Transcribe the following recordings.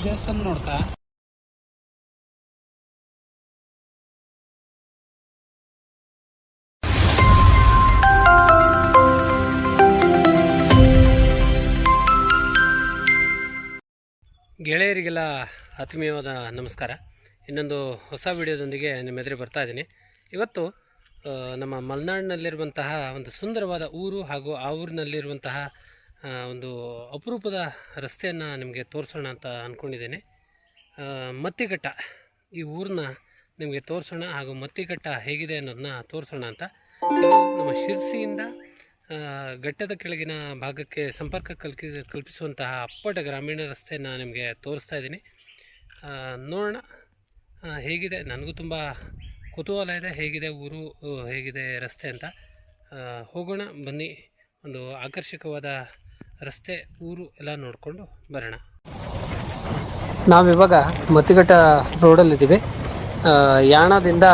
ದೇವಸ್ಥಾನ ನೋಡ್ತಾ ಗೆಳೆಯರಿಗೆಲ್ಲ ಆತ್ಮೀಯವಾದ ನಮಸ್ಕಾರ. ಇನ್ನೊಂದು ಹೊಸ ವಿಡಿಯೋದೊಂದಿಗೆ ನಿಮ್ಮ ಎದುರು ಬರ್ತಾ ಇದ್ದೀನಿ. ಇವತ್ತು ನಮ್ಮ ಮಲೆನಾಡಿನಲ್ಲಿರುವಂತಹ ಒಂದು ಸುಂದರವಾದ ಊರು ಹಾಗೂ ಆ ಊರಿನಲ್ಲಿರುವಂತಹ ಒಂದು ಅಪರೂಪದ ರಸ್ತೆಯನ್ನು ನಿಮಗೆ ತೋರಿಸೋಣ ಅಂತ ಅಂದ್ಕೊಂಡಿದ್ದೇನೆ. ಮತ್ತಿಘಟ್ಟ ಈ ಊರನ್ನ ನಿಮಗೆ ತೋರಿಸೋಣ ಹಾಗೂ ಮತ್ತಿಘಟ್ಟ ಹೇಗಿದೆ ಅನ್ನೋದನ್ನ ತೋರಿಸೋಣ ಅಂತ. ನಮ್ಮ ಶಿರ್ಸಿಯಿಂದ ಘಟ್ಟದ ಕೆಳಗಿನ ಭಾಗಕ್ಕೆ ಸಂಪರ್ಕ ಕಲ್ಪಿಸುವಂತಹ ಅಪ್ಪಟ ಗ್ರಾಮೀಣ ರಸ್ತೆಯನ್ನು ನಿಮಗೆ ತೋರಿಸ್ತಾ ಇದ್ದೀನಿ. ನೋಡೋಣ ಹೇಗಿದೆ. ನನಗೂ ತುಂಬ ಕುತೂಹಲ ಇದೆ, ಹೇಗಿದೆ ಊರು, ಹೇಗಿದೆ ರಸ್ತೆ ಅಂತ. ಹೋಗೋಣ ಬನ್ನಿ. ಒಂದು ಆಕರ್ಷಕವಾದ ರಸ್ತೆ, ಊರು ಎಲ್ಲ ನೋಡಿಕೊಂಡು ಬರೋಣ. ನಾವಿವಾಗ ಮತ್ತಿಘಟ್ಟ ರೋಡಲ್ಲಿದ್ದೀವಿ. ಯಾಣದಿಂದ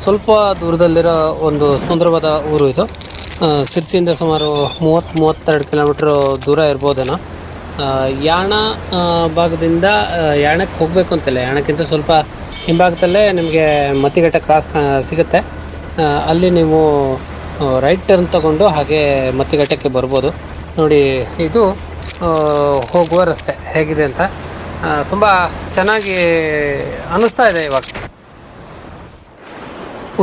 ಸ್ವಲ್ಪ ದೂರದಲ್ಲಿರೋ ಒಂದು ಸುಂದರವಾದ ಊರು ಇದು. ಶಿರ್ಸಿಯಿಂದ ಸುಮಾರು 30-32 ಕಿಲೋಮೀಟ್ರ್ ದೂರ ಇರ್ಬೋದೇನೋ. ಯಾಣ ಭಾಗದಿಂದ ಯಾಣಕ್ಕೆ ಹೋಗಬೇಕು ಅಂತಿಲ್ಲ, ಯಾಣಕ್ಕಿಂತ ಸ್ವಲ್ಪ ಹಿಂಭಾಗದಲ್ಲೇ ನಿಮಗೆ ಮತ್ತಿಘಟ್ಟ ಕ್ರಾಸ್ ಸಿಗುತ್ತೆ. ಅಲ್ಲಿ ನೀವು ರೈಟ್ ಟರ್ನ್ ತಗೊಂಡು ಹಾಗೆ ಮತ್ತಿಘಟ್ಟಕ್ಕೆ ಬರ್ಬೋದು. ನೋಡಿ, ಇದು ಹೋಗುವ ರಸ್ತೆ ಹೇಗಿದೆ ಅಂತ ತುಂಬ ಚೆನ್ನಾಗಿ ಅನ್ನಿಸ್ತಾ ಇದೆ ಇವಾಗ.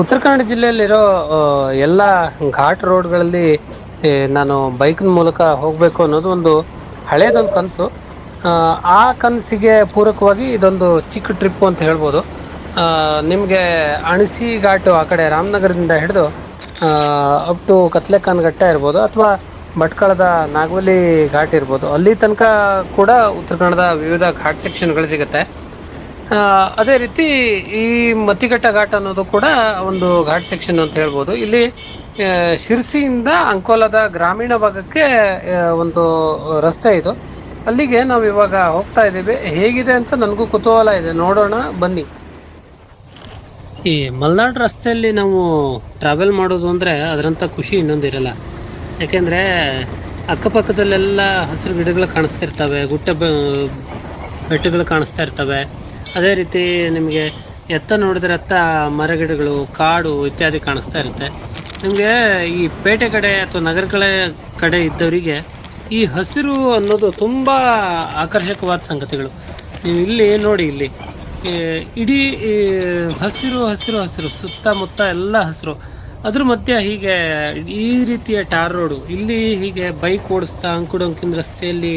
ಉತ್ತರ ಕನ್ನಡ ಜಿಲ್ಲೆಯಲ್ಲಿರೋ ಎಲ್ಲ ಘಾಟ್ ರೋಡ್ಗಳಲ್ಲಿ ನಾನು ಬೈಕಿನ ಮೂಲಕ ಹೋಗಬೇಕು ಅನ್ನೋದು ಒಂದು ಹಳೇದೊಂದು ಕನಸು. ಆ ಕನಸಿಗೆ ಪೂರಕವಾಗಿ ಇದೊಂದು ಚಿಕ್ಕ ಟ್ರಿಪ್ಪು ಅಂತ ಹೇಳ್ಬೋದು. ನಿಮಗೆ ಅಣಸಿ ಘಾಟು ಆ ಕಡೆ ರಾಮನಗರದಿಂದ ಹಿಡಿದು ಅಪ್ ಟು ಕತ್ಲೆಖಾನ್ ಘಟ್ಟ ಇರ್ಬೋದು, ಅಥವಾ ಭಟ್ಕಳದ ನಾಗವಲ್ಲಿ ಘಾಟ್ ಇರ್ಬೋದು, ಅಲ್ಲಿ ತನಕ ಕೂಡ ಉತ್ತರ ಕನ್ನಡದ ವಿವಿಧ ಘಾಟ್ ಸೆಕ್ಷನ್ಗಳು ಸಿಗುತ್ತೆ. ಅದೇ ರೀತಿ ಈ ಮತ್ತಿಘಟ್ಟ ಘಾಟ್ ಅನ್ನೋದು ಕೂಡ ಒಂದು ಘಾಟ್ ಸೆಕ್ಷನ್ ಅಂತ ಹೇಳ್ಬೋದು. ಇಲ್ಲಿ ಶಿರ್ಸಿಯಿಂದ ಅಂಕೋಲದ ಗ್ರಾಮೀಣ ಭಾಗಕ್ಕೆ ಒಂದು ರಸ್ತೆ ಇದು. ಅಲ್ಲಿಗೆ ನಾವು ಇವಾಗ ಹೋಗ್ತಾ ಇದ್ದೀವಿ. ಹೇಗಿದೆ ಅಂತ ನನಗೂ ಕುತೂಹಲ ಇದೆ, ನೋಡೋಣ ಬನ್ನಿ. ಈ ಮಲೆನಾಡು ರಸ್ತೆಯಲ್ಲಿ ನಾವು ಟ್ರಾವೆಲ್ ಮಾಡೋದು ಅಂದರೆ ಅದರಂಥ ಖುಷಿ ಇನ್ನೊಂದಿರಲ್ಲ. ಯಾಕೆಂದರೆ ಅಕ್ಕಪಕ್ಕದಲ್ಲೆಲ್ಲ ಹಸಿರು ಗಿಡಗಳು ಕಾಣಿಸ್ತಿರ್ತವೆ, ಬೆಟ್ಟಗಳು ಕಾಣಿಸ್ತಾ ಇರ್ತವೆ. ಅದೇ ರೀತಿ ನಿಮಗೆ ಎತ್ತ ನೋಡಿದ್ರೆ ಎತ್ತ ಮರಗಿಡಗಳು, ಕಾಡು ಇತ್ಯಾದಿ ಕಾಣಿಸ್ತಾ ಇರುತ್ತೆ. ನಿಮಗೆ ಈ ಪೇಟೆ ಕಡೆ ಅಥವಾ ನಗರಗಳ ಕಡೆ ಇದ್ದವರಿಗೆ ಈ ಹಸಿರು ಅನ್ನೋದು ತುಂಬ ಆಕರ್ಷಕವಾದ ಸಂಗತಿಗಳು. ನೀವು ಇಲ್ಲಿ ನೋಡಿ, ಇಲ್ಲಿ ಇಡೀ ಹಸಿರು ಹಸಿರು ಹಸಿರು, ಸುತ್ತಮುತ್ತ ಎಲ್ಲ ಹಸಿರು. ಅದ್ರ ಮಧ್ಯೆ ಹೀಗೆ ಈ ರೀತಿಯ ಟಾರ್ ರೋಡು, ಇಲ್ಲಿ ಹೀಗೆ ಬೈಕ್ ಓಡಿಸ್ತಾ ಅಂಕುಡೊಂಕಿನ ರಸ್ತೆಯಲ್ಲಿ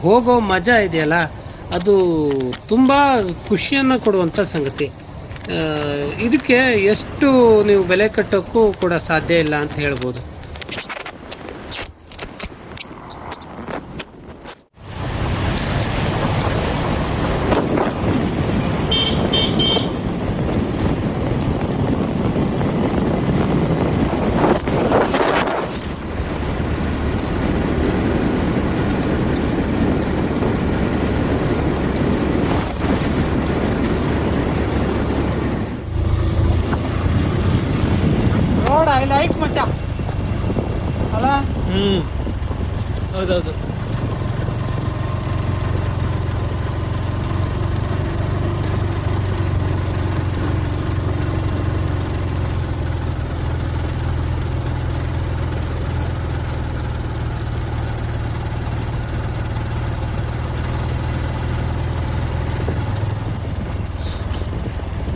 ಹೋಗೋ ಮಜಾ ಇದೆಯಲ್ಲ, ಅದು ತುಂಬ ಖುಷಿಯನ್ನು ಕೊಡುವಂಥ ಸಂಗತಿ. ಇದಕ್ಕೆ ಎಷ್ಟು ನೀವು ಬೆಲೆ ಕಟ್ಟೋಕ್ಕೂ ಕೂಡ ಸಾಧ್ಯ ಇಲ್ಲ ಅಂತ ಹೇಳ್ಬೋದು. ಐ ಲೈಕ್ ಮಚ್ಚ ಅಲ್ಲ. ಹೌದೌದು.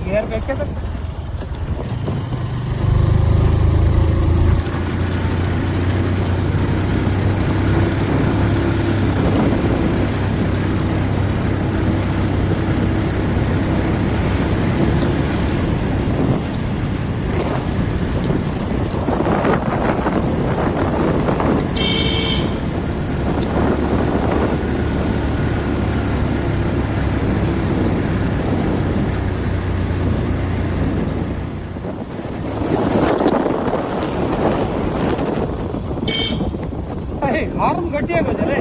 ಗೇರ್ ಬೇಕದ. ಹಾರ್ನ್ ಗಟ್ಟಿಯಾಗೋದಲ್ಲ.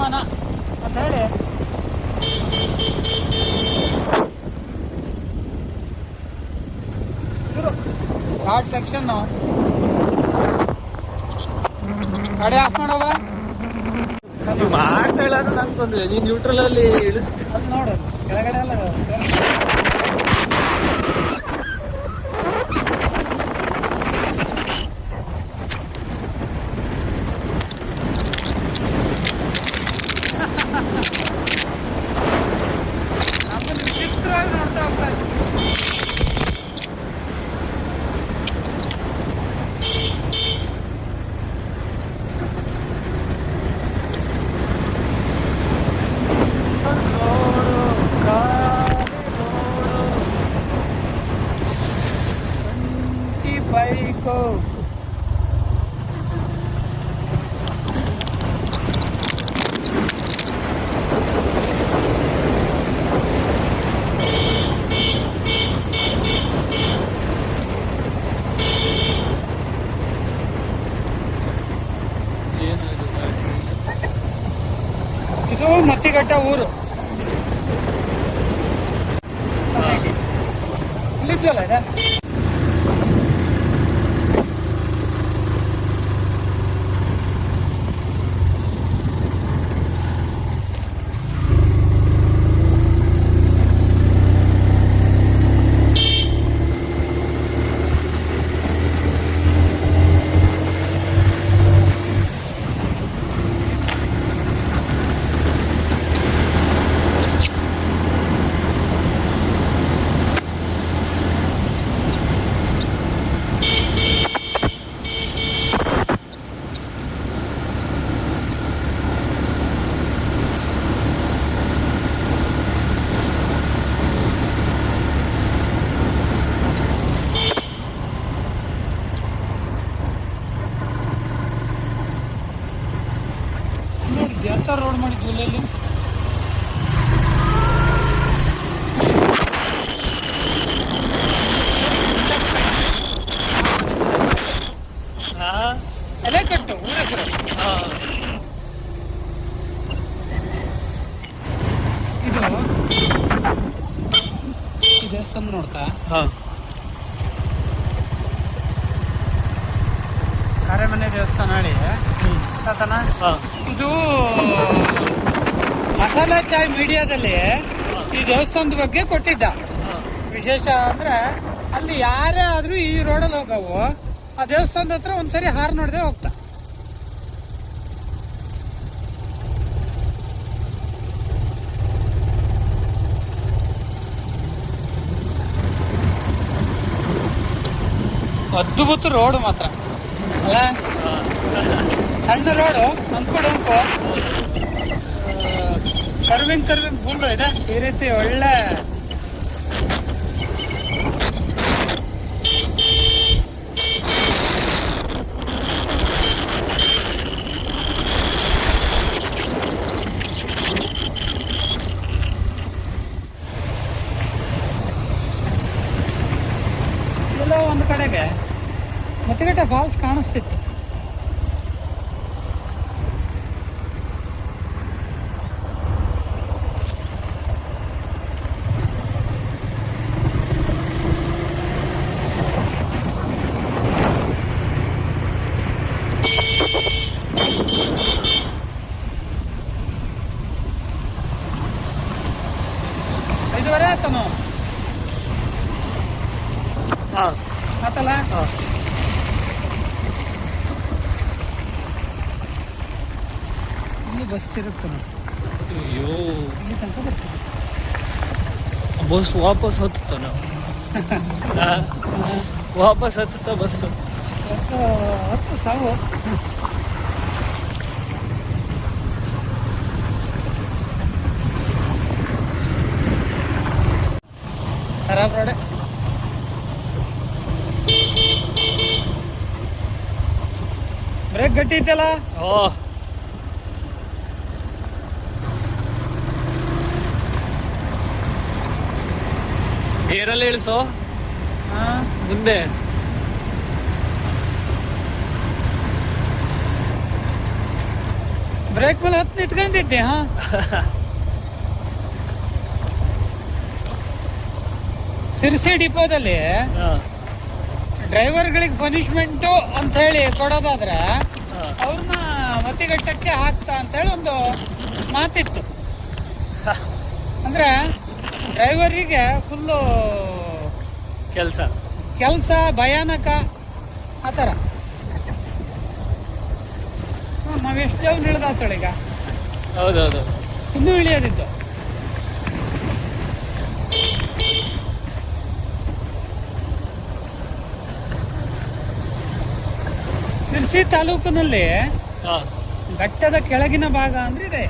ದೇವಸ್ಥಾನ ಅಂತ ಹೇಳಿ ಘಾಟ್ ಸೆಕ್ಷನ್ ಗಾಡಿ ಆಫ್ ಮಾಡವ ಮಾಡ್ತಾ ಇಲ್ಲ ಅಂದ್ರೆ ನಂಗೆ ತೊಂದ್ರೆ. ನೀನ್ ನ್ಯೂಟ್ರಲ್ ಅಲ್ಲಿ ಇಳಿಸ್ತೀನಿ. ಅದು ನೋಡು ಕೆಳಗಡೆ ಎಲ್ಲ ಚಿತ್ರವಾಗಿ ನೋಡ್ತಾ ಹೋಗ್ತಾ ಬೈಕು ಇದು ಮತ್ತಿಘಟ್ಟ ಊರು ಇಲ್ಲಿದ್ದಲ್ಲ ಇದೆ ಎಂತ ರೋಡ್ ಮಾಡಿದ್ವಿ ಇಲ್ಲಿ ಎಲೆ ಕಟ್ಟು ಊರ ಹೆಸರು ಇದು ಈ ದೇವಸ್ಥಾನ ನೋಡ್ಕ ಅರಮನೆ ದೇವಸ್ಥಾನ ಹೇಳಿ ಇದು ಮಸಾಲಾ ಚಾಯ್ ಮೀಡಿಯಾದಲ್ಲಿ ಈ ದೇವಸ್ಥಾನದ ಬಗ್ಗೆ ಕೊಟ್ಟಿದ್ದ. ವಿಶೇಷ ಅಂದ್ರೆ ಅಲ್ಲಿ ಯಾರೇ ಆದ್ರೂ ಈ ರೋಡಲ್ಲಿ ಹೋಗವು ಆ ದೇವಸ್ಥಾನದ ಹತ್ರ ಒಂದ್ಸರಿ ಹಾರ್ ನೋಡದೆ ಹೋಗ್ತಾ. ಅದ್ಭುತ ರೋಡ್ ಮಾತ್ರ ಅಲ್ಲ, ಸಣ್ಣ ರೋಡು ಅಂಕು ಕರ್ವಿಂಗ್ ಫುಲ್ ಇದೆ. ಈ ರೀತಿ ಒಳ್ಳೆ ಎಲ್ಲ ಒಂದು ಕಡೆಗೆ ಮತ್ತಿಘಟ್ಟ ಫಾಲ್ಸ್ ಕಾಣಿಸ್ತಿತ್ತು. ಐದುವರೆ ಆತನು ಆತಲ್ಲ. ಇಲ್ಲಿ ಬಸ್ ತಿರುಗ್ತಾನೆ. ಅಯ್ಯೋ ಇಲ್ಲಿ ತನಕ ಬರ್ತದೆ ಬಸ್ ವಾಪಸ್ ಹತ್ತುತ್ತಾನ. ವಾಪಸ್ ಹತ್ತುತ್ತ ಬಸ್ಸು 10 ಸಾವು. ಖರಾಬ್ ರೋಡೆ. ಬ್ರೇಕ್ ಗಟ್ಟಿ ಐತಲ್ಲ. ಏರಲ್ಲಿ ಇಳಿಸೋ ಮುಂದೆ. ಬ್ರೇಕ್ ಮೇಲೆ ಹೊತ್ತು ನಿಂತ್ಕೊಂಡಿದ್ದೆ. ಹಾ, ಸಿರ್ಸಿ ಡಿಪೋದಲ್ಲಿ ಡ್ರೈವರ್ಗಳಿಗೆ ಪನಿಷ್ಮೆಂಟು ಅಂತ ಹೇಳಿ ಕೊಡೋದಾದ್ರೆ ಅವ್ರನ್ನ ಮತಿಗಟ್ಟಕ್ಕೆ ಹಾಕ್ತಾ ಅಂತ ಹೇಳಿ ಒಂದು ಮಾತಿತ್ತು. ಅಂದ್ರೆ ಡ್ರೈವರಿಗೆ ಫುಲ್ಲು ಕೆಲಸ ಭಯಾನಕ ಆ ಥರ. ನಾವೆಷ್ಟು ಜನ ಇಳಿದಾತಳೀಗ. ಹೌದೌದು, ಇನ್ನೂ ಇಳಿಯೋದಿತ್ತು. ಸಿರ್ಸಿ ತಾಲೂಕಿನಲ್ಲಿ ಘಟ್ಟದ ಕೆಳಗಿನ ಭಾಗ ಅಂದ್ರೆ ಇದೆ.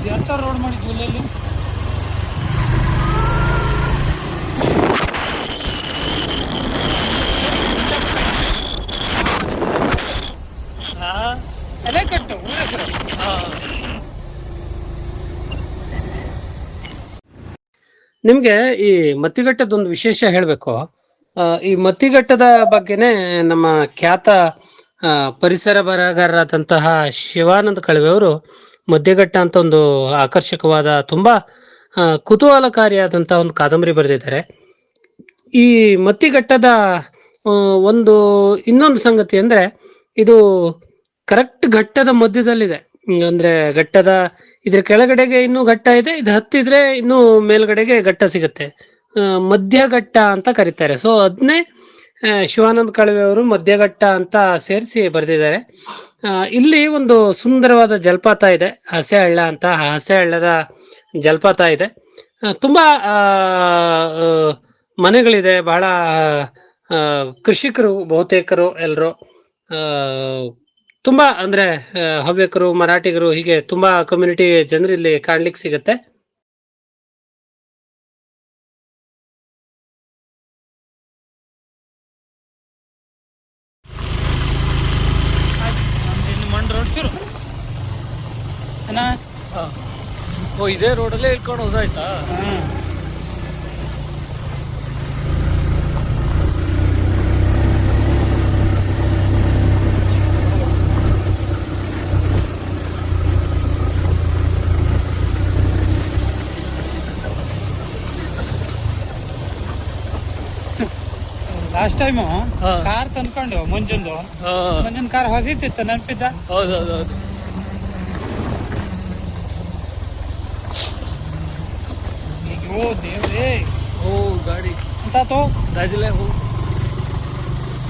ಜಾಸ್ತಿ ರೋಡ್ ಮಾಡಿದ್ವಿ ಇಲ್ಲಿ. ಅದೇ ಕಟ್ಟು ಊರ ಹೆಸರು. ನಿಮಗೆ ಈ ಮತ್ತಿಘಟ್ಟದೊಂದು ವಿಶೇಷ ಹೇಳಬೇಕು. ಈ ಮತ್ತಿಘಟ್ಟದ ಬಗ್ಗೆನೇ ನಮ್ಮ ಖ್ಯಾತ ಪರಿಸರ ಬರಹಗಾರರಾದಂತಹ ಶಿವಾನಂದ ಕಳವೆ ಅವರು ಮಧ್ಯಘಟ್ಟ ಅಂತ ಒಂದು ಆಕರ್ಷಕವಾದ ತುಂಬಾ ಕುತೂಹಲಕಾರಿಯಾದಂತಹ ಒಂದು ಕಾದಂಬರಿ ಬರೆದಿದ್ದಾರೆ. ಈ ಮತ್ತಿಘಟ್ಟದ ಒಂದು ಇನ್ನೊಂದು ಸಂಗತಿ ಅಂದ್ರೆ ಇದು ಕರೆಕ್ಟ್ ಘಟ್ಟದ ಮಧ್ಯದಲ್ಲಿದೆ. ಅಂದ್ರೆ ಘಟ್ಟದ ಇದ್ರ ಕೆಳಗಡೆಗೆ ಇನ್ನೂ ಘಟ್ಟ ಇದೆ, ಇದು ಹತ್ತಿದ್ರೆ ಇನ್ನೂ ಮೇಲ್ಗಡೆಗೆ ಘಟ್ಟ ಸಿಗುತ್ತೆ. ಮಧ್ಯಘಟ್ಟ ಅಂತ ಕರೀತಾರೆ. ಸೊ ಅದನ್ನೇ ಶಿವಾನಂದ ಕಳವೆ ಅವರು ಮಧ್ಯಘಟ್ಟ ಅಂತ ಸೇರಿಸಿ ಬರೆದಿದ್ದಾರೆ. ಇಲ್ಲಿ ಒಂದು ಸುಂದರವಾದ ಜಲಪಾತ ಇದೆ, ಹಸೆ ಹಳ್ಳ ಅಂತ. ಹಸೆ ಹಳ್ಳದ ಜಲಪಾತ ಇದೆ. ತುಂಬಾ ಮನೆಗಳಿದೆ, ಬಹಳ ಕೃಷಿಕರು ಬಹುತೇಕರು ಎಲ್ಲರೂ, ತುಂಬಾ ಅಂದ್ರೆ ಹವ್ಯಕರು, ಮರಾಠಿಗರು, ಹೀಗೆ ತುಂಬಾ ಕಮ್ಯುನಿಟಿ ಜನರು ಇಲ್ಲಿ ಕಾಣ್ಲಿಕ್ಕೆ ಸಿಗತ್ತೆ. ಇದೇ ರೋಡಲ್ಲೇ ಇಳ್ಕೊಂಡು ಹೋದಾಯ್ತಾ? ಲಾಸ್ಟ್ ಟೈಮು ಕಾರ್ ತಂದ್ಕೊಂಡು ಮುಂಜಾನ ಕಾರ್ ಹೊಸಿತಿತ್ತು, ನೆನಪಿದ್ದ? ಹೌದೌದೌದು. ಓ ದೇವ್ರೇ, ಓ ಗಾಡಿ ಅಂತಾತು ಗಾಜಿಲೆ ಹೋ.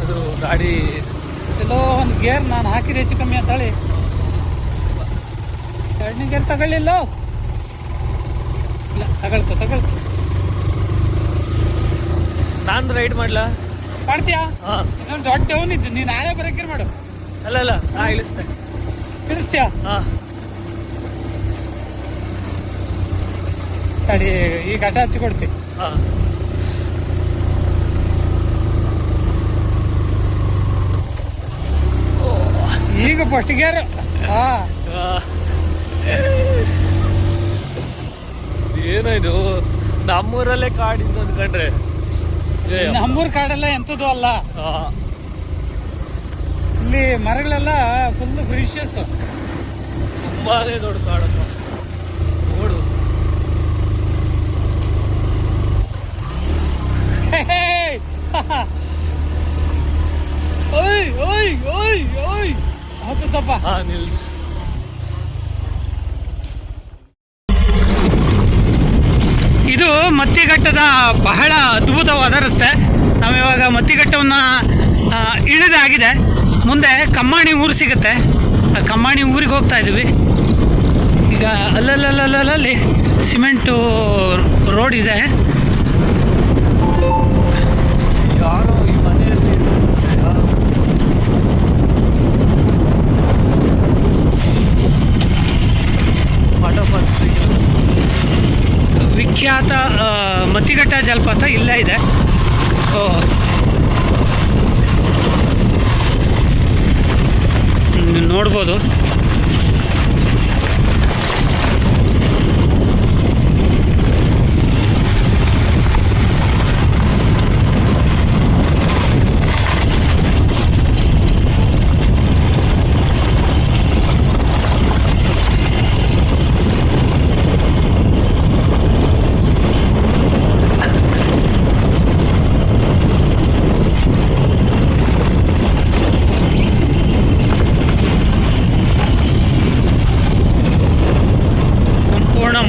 ಅದು ಗಾಡಿ ಎಲ್ಲೋ ಒಂದು ಗೇರ್ ನಾನು ಹಾಕಿದೆ ಹೆಚ್ಚು ಕಮ್ಮಿ ಅಂತ ಹೇಳಿ ಎರಡನೇ ಗೇರ್ ತಗೊಳ್ಳಿಲ್ಲ. ಇಲ್ಲ, ತಗೊಳ್ತು. ನಾನು ರೈಡ್ ಮಾಡ್ಲಾ? ಮಾಡ್ತೀಯಾ? ಇನ್ನೊಂದು ದೊಡ್ಡ ಅವನಿದ್ದು, ನೀನು ನಾಳೆ ಬರಕ್ಕೆ ಮಾಡು. ಅಲ್ಲ ನಾ ಇಳಿಸ್ತೇನೆ. ಇಳಿಸ್ತೀಯಾ? ತಡಿ, ಈ ಘಟ ಹಚ್ಚಿ ಕೊಡ್ತೀನಿ. ಈಗ ಫಸ್ಟ್ ಗೇರ್. ಏನಾಯ್ತು? ನಮ್ಮೂರಲ್ಲೇ ಕಾಡಿದ್ದು ಅಂದ್ಕೊಂಡ್ರೆ ನಮ್ಮೂರ್ ಕಾಡೆಲ್ಲ ಎಂಥದ್ದು ಅಲ್ಲ. ಇಲ್ಲಿ ಮರಗಳೆಲ್ಲ ಫುಲ್ ಫ್ರೀಶಿಯಸ್, ತುಂಬಾನೇ ದೊಡ್ಡ ಕಾಡಪ್ಪ. ನೋಡು, ಹೌದಪ್ಪ. ಇದು ಮತ್ತಿಘಟ್ಟದ ಬಹಳ ಅದ್ಭುತವಾದ ರಸ್ತೆ. ನಾವಿವಾಗ ಮತ್ತಿಘಟ್ಟವನ್ನು ಇಳಿದಾಗಿದೆ. ಮುಂದೆ ಕಮ್ಮಾಣಿ ಊರು ಸಿಗುತ್ತೆ. ಆ ಕಮ್ಮಾಣಿ ಊರಿಗೆ ಹೋಗ್ತಾ ಇದ್ದೀವಿ ಈಗ. ಅಲ್ಲಲ್ಲಿ ಸಿಮೆಂಟು ರೋಡ್ ಇದೆ. ಯಾರೋ ಈ ಮನೆಯಲ್ಲಿ ವಿಖ್ಯಾತ ಮತ್ತಿಘಟ್ಟ ಜಲಪಾತ ಇಲ್ಲೇ ಇದೆ. ನೋಡ್ಬೋದು.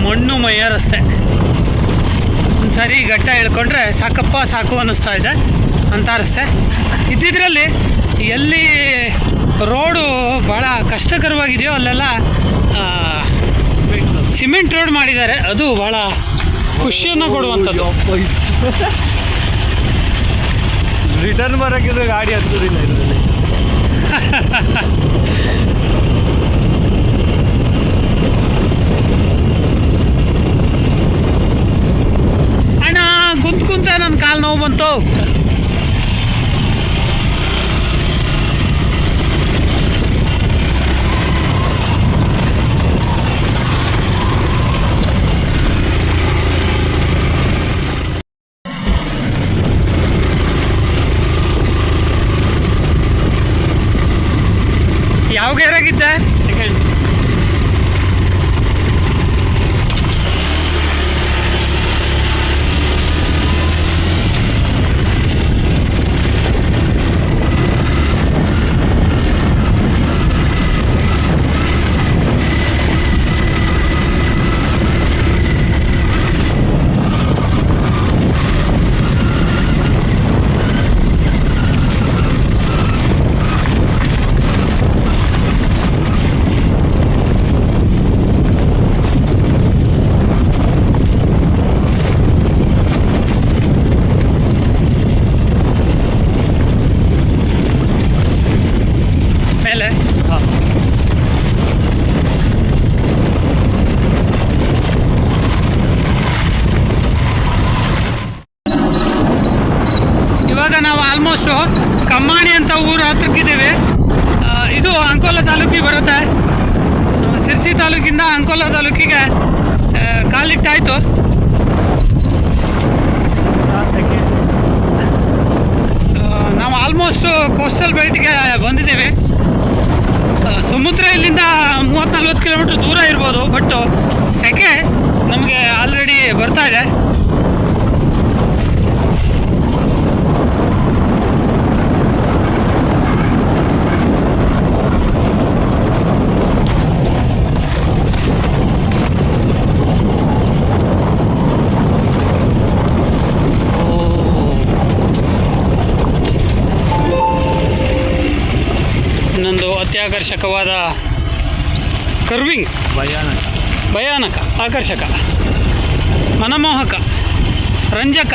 ಮಣ್ಣುಮಯ ರಸ್ತೆ. ಒಂದ್ಸರಿ ಘಟ್ಟ ಇಳ್ಕೊಂಡ್ರೆ ಸಾಕಪ್ಪ ಸಾಕು ಅನ್ನಿಸ್ತಾ ಇದೆ ಅಂಥ ರಸ್ತೆ. ಇದ್ದಿದ್ರಲ್ಲಿ ಎಲ್ಲಿ ರೋಡು ಭಾಳ ಕಷ್ಟಕರವಾಗಿದೆಯೋ ಅಲ್ಲೆಲ್ಲ ಸಿಮೆಂಟ್ ರೋಡ್ ಮಾಡಿದ್ದಾರೆ. ಅದು ಭಾಳ ಖುಷಿಯನ್ನು ಕೊಡುವಂಥದ್ದು. ರಿಟರ್ನ್ ಬರೋಕ್ಕಿದ್ರೆ ಗಾಡಿ ಹತ್ತೋದಿಲ್ಲ ಇದರಲ್ಲಿ. ಕುಂತ ನನ್ನ ಕಾಲು ನೋವು ಬಂತು. ಯಾವ ಗೇರಾಗಿದ್ದೆ? ಸೆಕೆಂಡ್. ನಾವು ಆಲ್ಮೋಸ್ಟು ಕಮ್ಮಾಣಿ ಅಂತ ಊರು ಹತ್ರಕ್ಕಿದ್ದೀವಿ. ಇದು ಅಂಕೋಲಾ ತಾಲೂಕಿಗೆ ಬರುತ್ತೆ. ಸಿರ್ಸಿ ತಾಲೂಕಿಂದ ಅಂಕೋಲಾ ತಾಲೂಕಿಗೆ ಕಾಲಿಟ್ಟಾಯಿತು. ನಾವು ಆಲ್ಮೋಸ್ಟು ಕೋಸ್ಟಲ್ ಬೆಲ್ಟ್ಗೆ ಬಂದಿದ್ದೀವಿ. ಸಮುದ್ರ ಇಲ್ಲಿಂದ 30-40 ಕಿಲೋಮೀಟ್ರ್ ದೂರ ಇರ್ಬೋದು. ಬಟ್ ಸೆಕೆ ನಮಗೆ ಆಲ್ರೆಡಿ ಬರ್ತಾ ಇದೆ. ಅತ್ಯಾಕರ್ಷಕವಾದ ಕರ್ವಿಂಗ್, ಭಯಾನಕ, ಆಕರ್ಷಕ, ಮನಮೋಹಕ, ರಂಜಕ.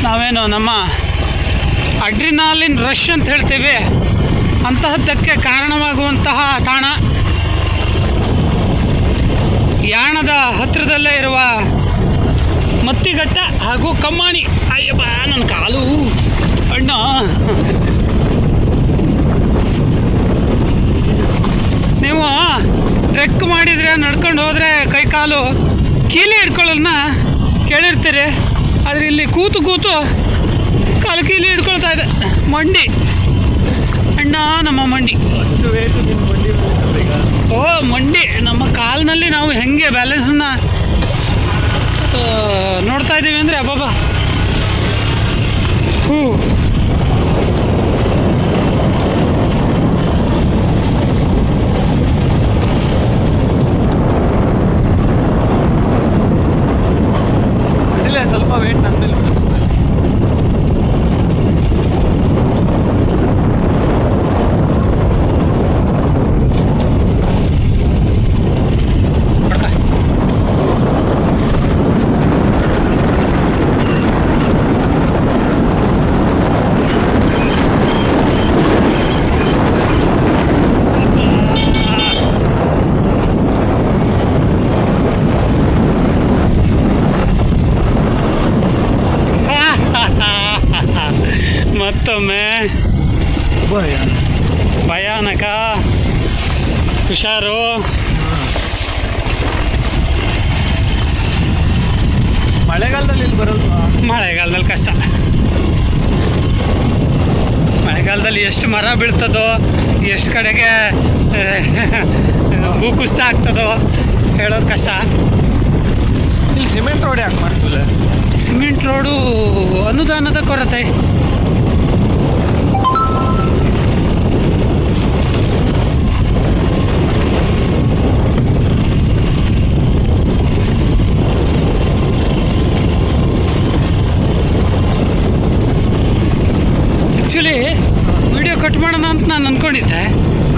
ನಾವೇನು ನಮ್ಮ ಅಡ್ರಿನಾಲಿನ್ ರಶ್ ಅಂತ ಹೇಳ್ತೀವಿ, ಅಂತಹದ್ದಕ್ಕೆ ಕಾರಣವಾಗುವಂತಹ ತಾಣ. ಯಾಣದ ಹತ್ತಿರದಲ್ಲೇ ಇರುವ ಮತ್ತಿಘಟ್ಟ ಹಾಗೂ ಕಮ್ಮಾಣಿ. ಅಯ್ಯಪ್ಪ ನನ್ನ ಕಾಲು ಅಣ್ಣ. ನೀವು ಟ್ರೆಕ್ ಮಾಡಿದರೆ, ನಡ್ಕೊಂಡು ಹೋದರೆ ಕೈಕಾಲು ಕೀಲಿ ಹಿಡ್ಕೊಳ್ಳೋದನ್ನ ಕೇಳಿರ್ತೀರಿ. ಆದರೆ ಇಲ್ಲಿ ಕೂತು ಕಾಲು ಕೀಲಿ ಹಿಡ್ಕೊಳ್ತಾ ಇದೆ. ಮಂಡಿ ಅಣ್ಣ, ನಮ್ಮ ಮಂಡಿ. ಓ ಮಂಡಿ, ನಮ್ಮ ಕಾಲಿನಲ್ಲಿ ನಾವು ಹೆಂಗೆ ಬ್ಯಾಲೆನ್ಸನ್ನು ನೋಡ್ತಾ ಇದ್ದೀವಿ ಅಂದರೆ ಅಬ್ಬಬ್ಬಾ. ಹುಷಾರು. ಮಳೆಗಾಲದಲ್ಲಿ ಇಲ್ಲಿ ಬರೋಲ್ವಾ? ಮಳೆಗಾಲದಲ್ಲಿ ಕಷ್ಟ. ಮಳೆಗಾಲದಲ್ಲಿ ಎಷ್ಟು ಮರ ಬೀಳ್ತದೋ, ಎಷ್ಟು ಕಡೆಗೆ ಭೂಕುಸಿತ ಆಗ್ತದೋ ಹೇಳೋದು ಕಷ್ಟ. ಇಲ್ಲಿ ಸಿಮೆಂಟ್ ರೋಡ್ ಯಾಕೆ ಮಾಡ್ತಿಲ್ಲ? ಸಿಮೆಂಟ್ ರೋಡು ಅನುದಾನದ ಕೊರತೆ. ಆ್ಯಕ್ಚುಲಿ ವಿಡಿಯೋ ಕಟ್ ಮಾಡೋಣ ಅಂತ ನಾನು ಅಂದ್ಕೊಂಡಿದ್ದೆ,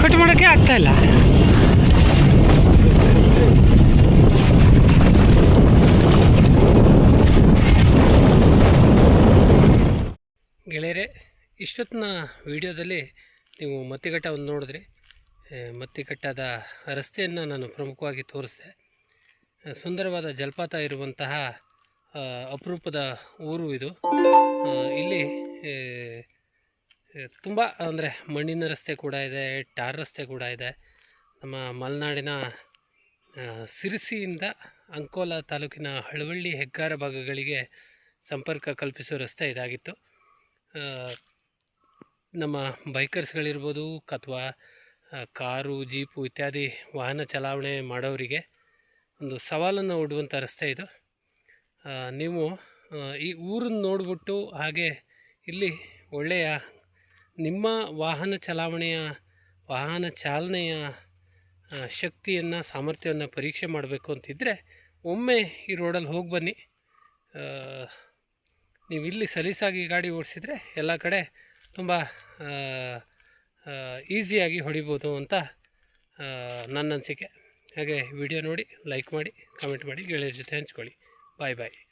ಕಟ್ ಮಾಡೋಕ್ಕೆ ಆಗ್ತಾಯಿಲ್ಲ. ಗೆಳೆಯರೆ, ಇಷ್ಟೊತ್ತಿನ ವಿಡಿಯೋದಲ್ಲಿ ನೀವು ಮತ್ತಿಘಟ್ಟ ಒಂದು ನೋಡಿದ್ರಿ. ಮತ್ತಿಘಟ್ಟದ ರಸ್ತೆಯನ್ನು ನಾನು ಪ್ರಮುಖವಾಗಿ ತೋರಿಸಿದೆ. ಸುಂದರವಾದ ಜಲಪಾತ ಇರುವಂತಹ ಅಪರೂಪದ ಊರು ಇದು. ಇಲ್ಲಿ ತುಂಬ ಅಂದರೆ ಮಣ್ಣಿನ ರಸ್ತೆ ಕೂಡ ಇದೆ, ಟಾರ್ ರಸ್ತೆ ಕೂಡ ಇದೆ. ನಮ್ಮ ಮಲೆನಾಡಿನ ಸಿರಸಿಯಿಂದ ಅಂಕೋಲ ತಾಲೂಕಿನ ಹಳವಳ್ಳಿ ಹೆಗ್ಗಾರ ಭಾಗಗಳಿಗೆ ಸಂಪರ್ಕ ಕಲ್ಪಿಸೋ ರಸ್ತೆ ಇದಾಗಿತ್ತು. ನಮ್ಮ ಬೈಕರ್ಸ್ಗಳಿರ್ಬೋದು ಅಥವಾ ಕಾರು, ಜೀಪು ಇತ್ಯಾದಿ ವಾಹನ ಚಲಾವಣೆ ಮಾಡೋರಿಗೆ ಒಂದು ಸವಾಲನ್ನು ಒಡ್ಡುವಂಥ ರಸ್ತೆ ಇದು. ನೀವು ಈ ಊರನ್ನು ನೋಡಿಬಿಟ್ಟು ಹಾಗೆ ಇಲ್ಲಿ ಒಳ್ಳೆಯ ನಿಮ್ಮ ವಾಹನ ಚಾಲನೆಯ ಶಕ್ತಿಯನ್ನು, ಸಾಮರ್ಥ್ಯವನ್ನು ಪರೀಕ್ಷೆ ಮಾಡಬೇಕು ಅಂತಿದ್ದರೆ ಒಮ್ಮೆ ಈ ರೋಡಲ್ಲಿ ಹೋಗಿ ಬನ್ನಿ. ನೀವು ಇಲ್ಲಿ ಸಲೀಸಾಗಿ ಗಾಡಿ ಓಡಿಸಿದರೆ ಎಲ್ಲ ಕಡೆ ತುಂಬ ಈಸಿಯಾಗಿ ಹೊಡಿಬೋದು ಅಂತ ನನ್ನ ಅನಿಸಿಕೆ. ಹಾಗೆ ವಿಡಿಯೋ ನೋಡಿ ಲೈಕ್ ಮಾಡಿ, ಕಾಮೆಂಟ್ ಮಾಡಿ, ಗೆಳೆಯರ ಜೊತೆ ಹಂಚ್ಕೊಳ್ಳಿ. ಬಾಯ್ ಬಾಯ್.